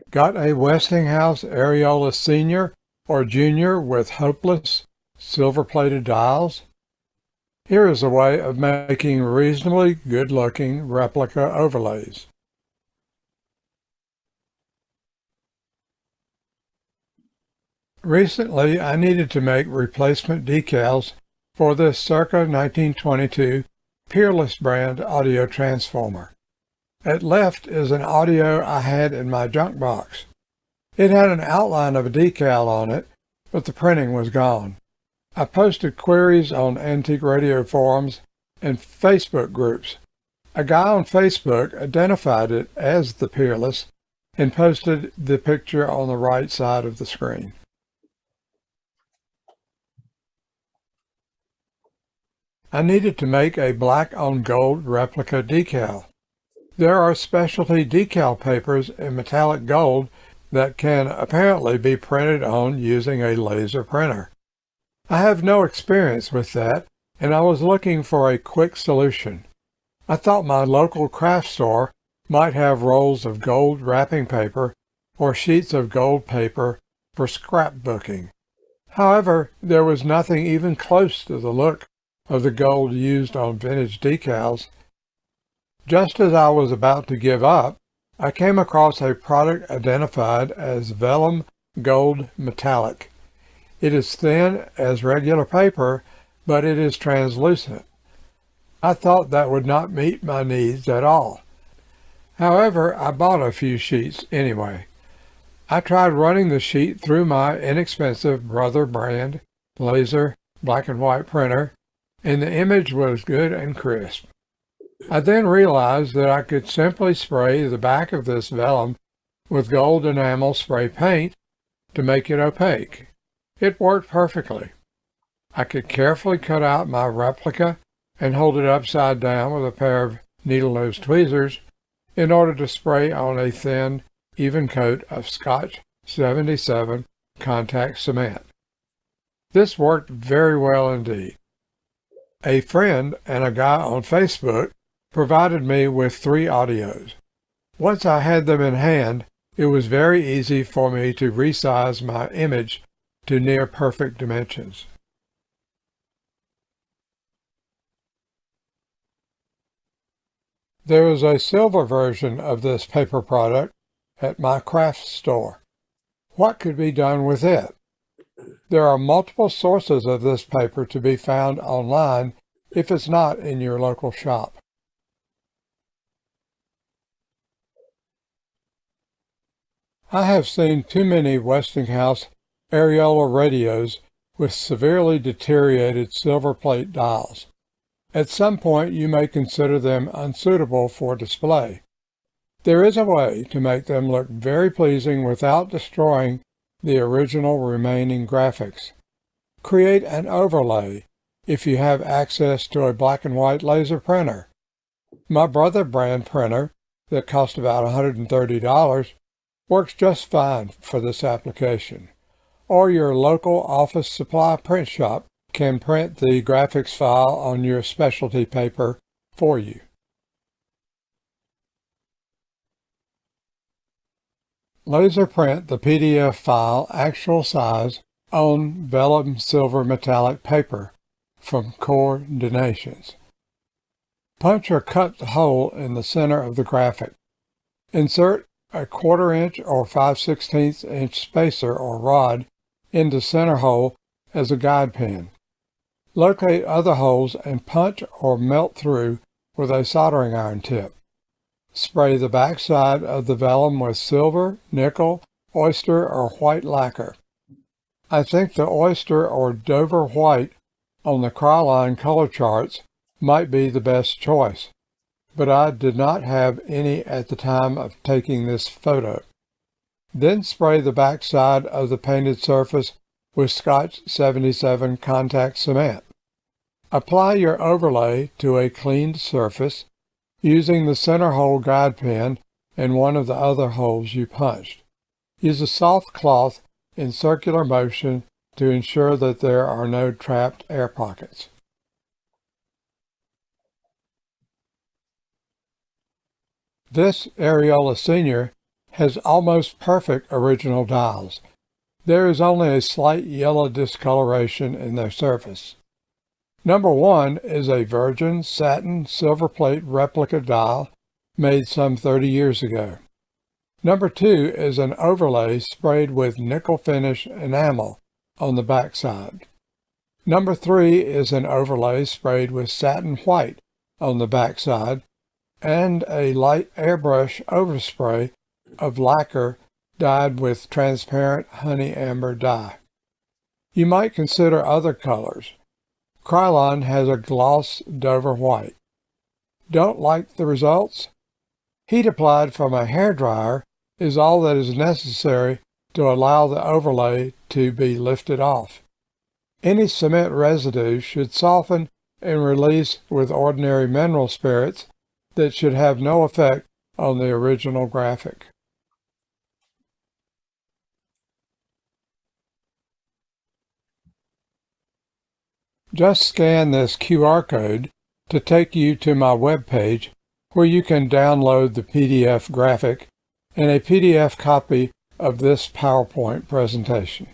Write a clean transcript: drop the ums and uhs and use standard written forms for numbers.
Got a Westinghouse Aeriola Senior or Junior with hopeless silver-plated dials? Here is a way of making reasonably good-looking replica overlays. Recently, I needed to make replacement decals for this circa 1922 Peerless brand audio transformer. At left is an audio I had in my junk box. It had an outline of a decal on it, but the printing was gone. I posted queries on antique radio forums and Facebook groups. A guy on Facebook identified it as the Peerless and posted the picture on the right side of the screen. I needed to make a black on gold replica decal. There are specialty decal papers in metallic gold that can apparently be printed on using a laser printer. I have no experience with that, and I was looking for a quick solution. I thought my local craft store might have rolls of gold wrapping paper or sheets of gold paper for scrapbooking. However, there was nothing even close to the look of the gold used on vintage decals. Just as I was about to give up, I came across a product identified as vellum gold metallic. It is thin as regular paper, but it is translucent. I thought that would not meet my needs at all. However, I bought a few sheets anyway. I tried running the sheet through my inexpensive Brother brand laser black and white printer, and the image was good and crisp. I then realized that I could simply spray the back of this vellum with gold enamel spray paint to make it opaque. It worked perfectly. I could carefully cut out my replica and hold it upside down with a pair of needle-nose tweezers in order to spray on a thin, even coat of Scotch 77 contact cement. This worked very well indeed. A friend and a guy on Facebook provided me with 3 audios. Once I had them in hand, it was very easy for me to resize my image to near perfect dimensions. There is a silver version of this paper product at my craft store. What could be done with it? There are multiple sources of this paper to be found online if it's not in your local shop. I have seen too many Westinghouse Aeriola radios with severely deteriorated silver plate dials. At some point, you may consider them unsuitable for display. There is a way to make them look very pleasing without destroying the original remaining graphics. Create an overlay if you have access to a black and white laser printer. My Brother brand printer, that cost about $130, works just fine for this application. Or your local office supply print shop can print the graphics file on your specialty paper for you. Laser print the PDF file actual size on vellum silver metallic paper from coordinations. Punch or cut the hole in the center of the graphic. Insert a 1/4 inch or 5/16 inch spacer or rod in the center hole as a guide pin. Locate other holes and punch or melt through with a soldering iron tip. Spray the back side of the vellum with silver, nickel, oyster, or white lacquer. I think the oyster or Dover white on the Cryoline color charts might be the best choice, but I did not have any at the time of taking this photo. Then spray the back side of the painted surface with Scotch 77 contact cement. Apply your overlay to a cleaned surface using the center hole guide pin and one of the other holes you punched. Use a soft cloth in circular motion to ensure that there are no trapped air pockets. This Aeriola Senior has almost perfect original dials. There is only a slight yellow discoloration in their surface. Number 1 is a virgin satin silver plate replica dial made some 30 years ago. Number 2 is an overlay sprayed with nickel finish enamel on the backside. Number 3 is an overlay sprayed with satin white on the backside and a light airbrush overspray of lacquer dyed with transparent honey amber dye. You might consider other colors. Krylon has a gloss Dover white. Don't like the results? Heat applied from a hairdryer is all that is necessary to allow the overlay to be lifted off. Any cement residue should soften and release with ordinary mineral spirits that should have no effect on the original graphic. Just scan this QR code to take you to my webpage where you can download the PDF graphic and a PDF copy of this PowerPoint presentation.